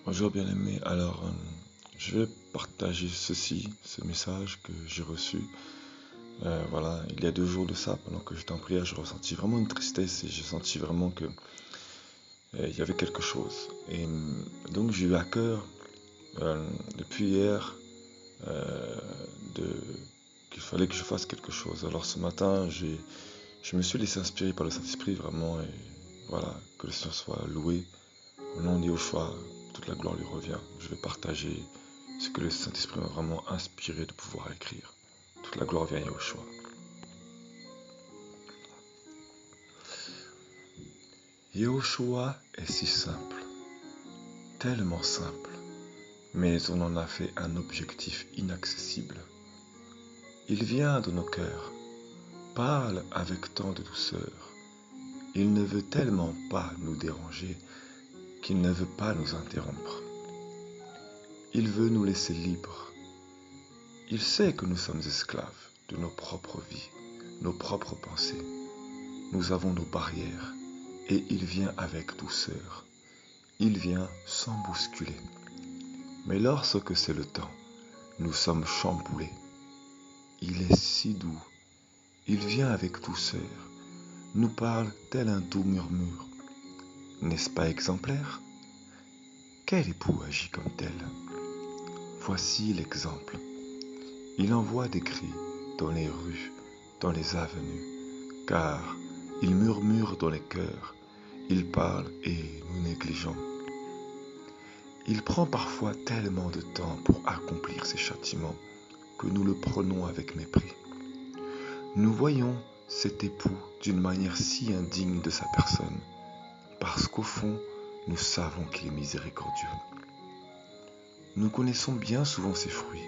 Bonjour bien-aimé, je vais partager ce message que j'ai reçu. Voilà, il y a 2 jours de ça, pendant que j'étais en prière, j'ai ressenti vraiment une tristesse et j'ai senti vraiment que il y avait quelque chose. Donc j'ai eu à cœur depuis hier euh, de, qu'il fallait que je fasse quelque chose. Alors ce matin, je me suis laissé inspirer par le Saint-Esprit vraiment et voilà, que le Seigneur soit loué. Au nom de Yahushua, toute la gloire lui revient. Je vais partager ce que le Saint-Esprit m'a vraiment inspiré de pouvoir écrire. Toute la gloire vient à Yahushua. Yahushua est si simple, tellement simple, mais on en a fait un objectif inaccessible. Il vient de nos cœurs, parle avec tant de douceur. Il ne veut tellement pas nous déranger qu'il ne veut pas nous interrompre. Il veut nous laisser libres. Il sait que nous sommes esclaves de nos propres vies, nos propres pensées. Nous avons nos barrières et il vient avec douceur. Il vient sans bousculer. Mais lorsque c'est le temps, nous sommes chamboulés. Il est si doux. Il vient avec douceur, nous parle tel un doux murmure. N'est-ce pas exemplaire? Quel époux agit comme tel? Voici l'exemple. Il envoie des cris dans les rues, dans les avenues, car il murmure dans les cœurs, il parle et nous négligeons. Il prend parfois tellement de temps pour accomplir ses châtiments que nous le prenons avec mépris. Nous voyons cet époux d'une manière si indigne de sa personne, parce qu'au fond, nous savons qu'il est miséricordieux. Nous connaissons bien souvent ses fruits,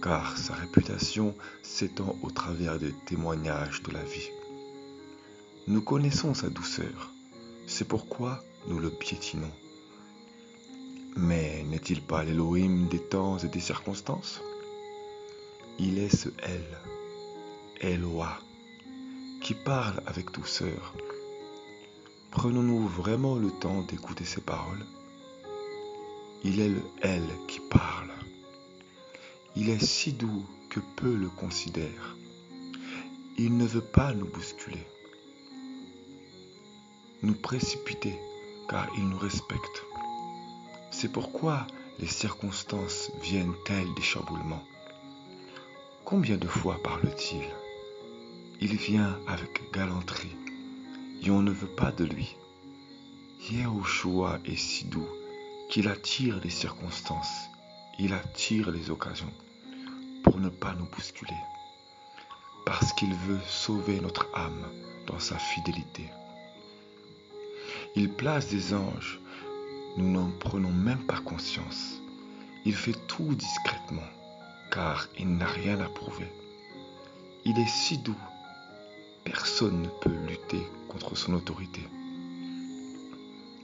car sa réputation s'étend au travers des témoignages de la vie. Nous connaissons sa douceur, c'est pourquoi nous le piétinons. Mais n'est-il pas l'Élohim des temps et des circonstances? Il est ce Elle, Eloa, qui parle avec douceur. Prenons-nous vraiment le temps d'écouter ses paroles? Il est le Elle qui parle. Il est si doux que peu le considèrent. Il ne veut pas nous bousculer, nous précipiter, car il nous respecte. C'est pourquoi les circonstances viennent telles des chamboulements. Combien de fois parle-t-il? Il vient avec galanterie, et on ne veut pas de lui. Yahushua est si doux qu'il attire les circonstances, il attire les occasions pour ne pas nous bousculer, parce qu'il veut sauver notre âme dans sa fidélité. Il place des anges, nous n'en prenons même pas conscience. Il fait tout discrètement, car il n'a rien à prouver. Il est si doux, personne ne peut lutter contre son autorité.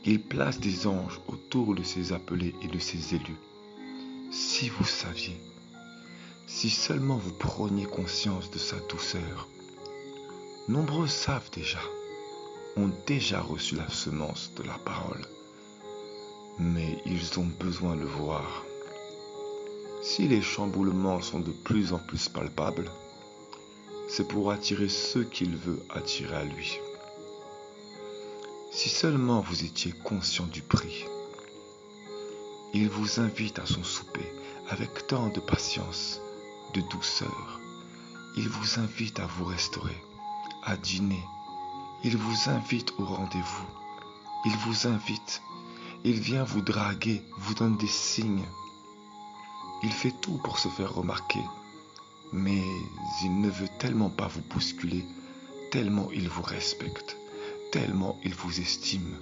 Il place des anges autour de ses appelés et de ses élus. Si vous saviez, si seulement vous preniez conscience de sa douceur. Nombreux savent déjà, ont déjà reçu la semence de la parole, mais ils ont besoin de voir. Si les chamboulements sont de plus en plus palpables, c'est pour attirer ceux qu'il veut attirer à lui. Si seulement vous étiez conscient du prix, il vous invite à son souper avec tant de patience, de douceur. Il vous invite à vous restaurer, à dîner. Il vous invite au rendez-vous. Il vous invite. Il vient vous draguer, vous donne des signes. Il fait tout pour se faire remarquer. Mais il ne veut tellement pas vous bousculer, tellement il vous respecte, tellement il vous estime.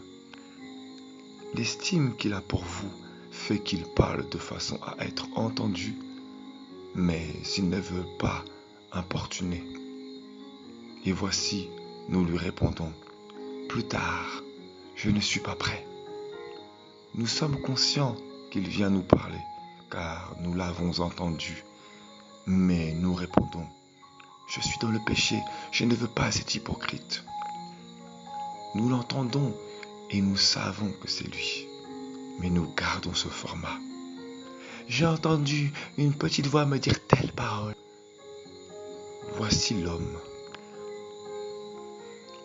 L'estime qu'il a pour vous fait qu'il parle de façon à être entendu, mais il ne veut pas importuner. Et voici, nous lui répondons, plus tard, je ne suis pas prêt. Nous sommes conscients qu'il vient nous parler, car nous l'avons entendu, mais nous répondons, je suis dans le péché, je ne veux pas être hypocrite. Nous l'entendons et nous savons que c'est lui. mais nous gardons ce format. J'ai entendu une petite voix me dire telle parole. Voici l'homme.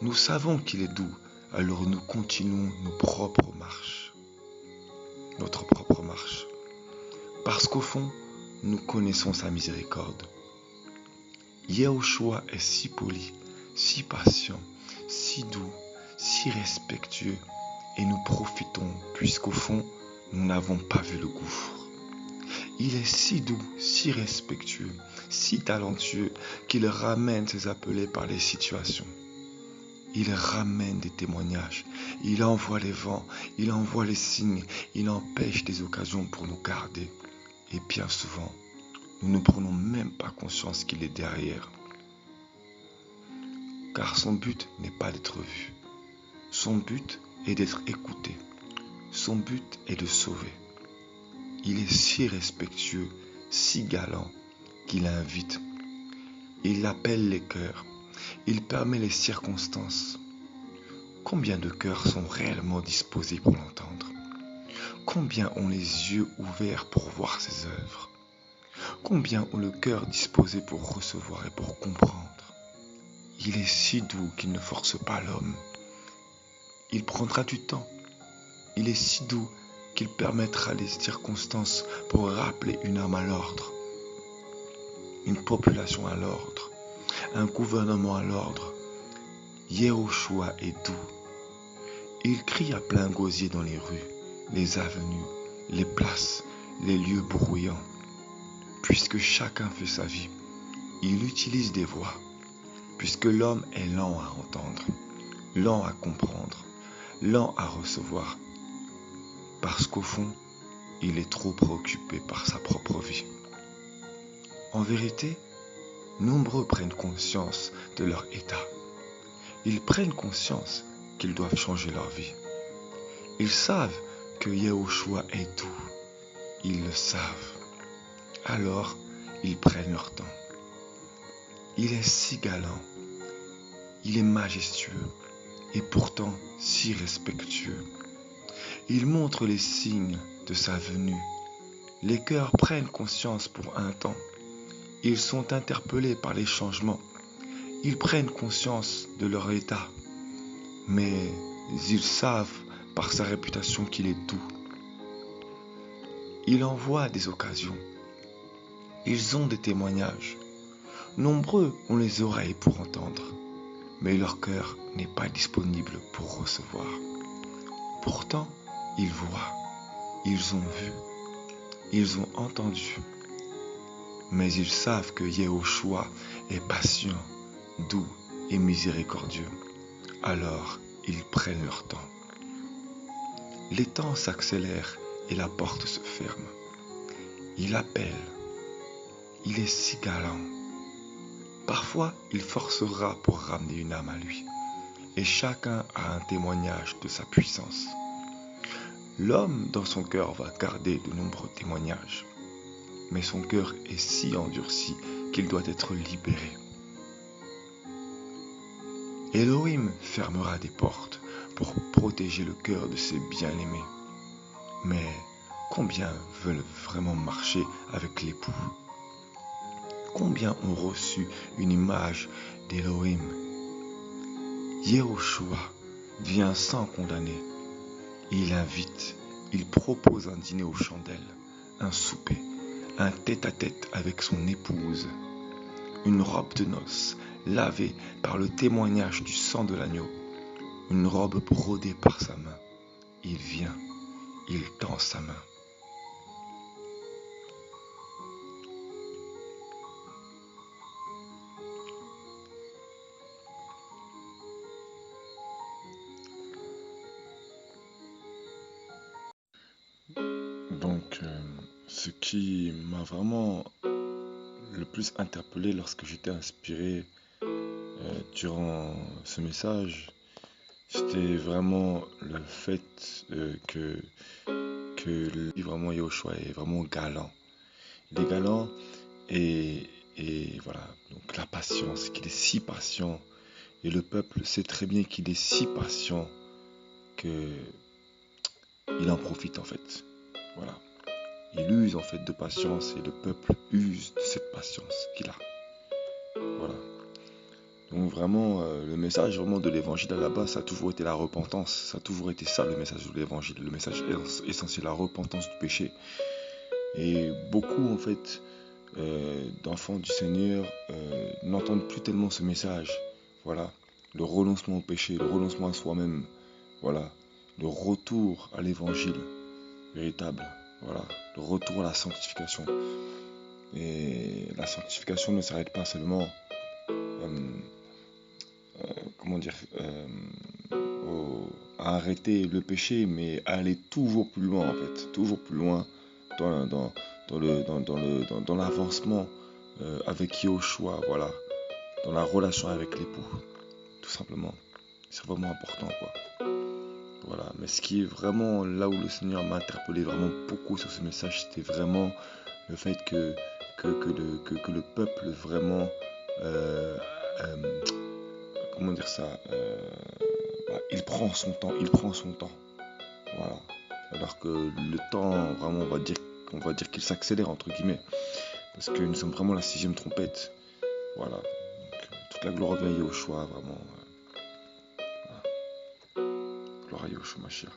Nous savons qu'il est doux, alors nous continuons notre propre marche. Parce qu'au fond, nous connaissons sa miséricorde. Yahushua est si poli, si patient, si doux, si respectueux, et nous profitons puisqu'au fond, nous n'avons pas vu le gouffre. Il est si doux, si respectueux, si talentueux qu'il ramène ses appelés par les situations. Il ramène des témoignages, il envoie les vents, il envoie les signes, il empêche des occasions pour nous garder. Et bien souvent, nous ne prenons même pas conscience qu'il est derrière. Car son but n'est pas d'être vu. Son but est d'être écouté. Son but est de sauver. Il est si respectueux, si galant, qu'il invite. Il appelle les cœurs. Il permet les circonstances. Combien de cœurs sont réellement disposés pour l'entendre? Combien ont les yeux ouverts pour voir ses œuvres? Combien ont le cœur disposé pour recevoir et pour comprendre? Il est si doux qu'il ne force pas l'homme. Il prendra du temps. Il est si doux qu'il permettra les circonstances pour rappeler une âme à l'ordre, une population à l'ordre, un gouvernement à l'ordre. Yahushua est doux. Il crie à plein gosier dans les rues, les avenues, les places, les lieux bruyants. Puisque chacun fait sa vie, il utilise des voix. Puisque l'homme est lent à entendre, lent à comprendre, lent à recevoir. Parce qu'au fond, il est trop préoccupé par sa propre vie. En vérité, nombreux prennent conscience de leur état. Ils prennent conscience qu'ils doivent changer leur vie. Ils savent que Yahushua est doux. Ils le savent. Alors, ils prennent leur temps. Il est si galant. Il est majestueux et pourtant si respectueux. Il montre les signes de sa venue. Les cœurs prennent conscience pour un temps. Ils sont interpellés par les changements. Ils prennent conscience de leur état. Mais ils savent par sa réputation qu'il est doux. Il envoie des occasions. Ils ont des témoignages. Nombreux ont les oreilles pour entendre, mais leur cœur n'est pas disponible pour recevoir. Pourtant, ils voient, ils ont vu, ils ont entendu. Mais ils savent que Yahushua est patient, doux et miséricordieux. Alors, ils prennent leur temps. Les temps s'accélèrent et la porte se ferme. Il appelle. Il est si galant. Parfois, il forcera pour ramener une âme à lui. Et chacun a un témoignage de sa puissance. L'homme dans son cœur va garder de nombreux témoignages. Mais son cœur est si endurci qu'il doit être libéré. Elohim fermera des portes pour protéger le cœur de ses bien-aimés. Mais combien veulent vraiment marcher avec l'époux? Combien ont reçu une image d'Elohim? Yahushua vient sans condamner. Il invite, il propose un dîner aux chandelles, un souper, un tête-à-tête avec son épouse, une robe de noces lavée par le témoignage du sang de l'agneau, une robe brodée par sa main. Il vient, il tend sa main. Donc, ce qui m'a vraiment le plus interpellé lorsque j'étais inspiré durant ce message, c'était vraiment le fait que vraiment Yahushua est vraiment galant. Il est galant et voilà, donc la patience, qu'il est si patient. Et le peuple sait très bien qu'il est si patient que il en profite en fait. Voilà. Il use en fait de patience et le peuple use de cette patience qu'il a. Voilà. Donc vraiment, le message vraiment de l'évangile à la base, ça a toujours été la repentance. Ça a toujours été ça le message de l'évangile. Le message essentiel, la repentance du péché. Et beaucoup en fait d'enfants du Seigneur n'entendent plus tellement ce message. Voilà. Le renoncement au péché, le renoncement à soi-même. Voilà. Le retour à l'évangile véritable. Voilà. Le retour à la sanctification. Et la sanctification ne s'arrête pas seulement comment dire, à arrêter le péché, mais à aller toujours plus loin en fait, toujours plus loin dans l'avancement avec Yahushua, voilà, dans la relation avec l'époux, tout simplement. C'est vraiment important, quoi. Voilà. Mais ce qui est vraiment là où le Seigneur m'a interpellé vraiment beaucoup sur ce message, c'était vraiment le fait que le peuple vraiment comment dire ça, il prend son temps, voilà. Alors que le temps, vraiment, on va dire qu'il s'accélère entre guillemets, parce que nous sommes vraiment la 6e trompette, voilà. Donc, toute la gloire vient à Yahushua, vraiment, voilà. Gloire à Yahushua Mashiach.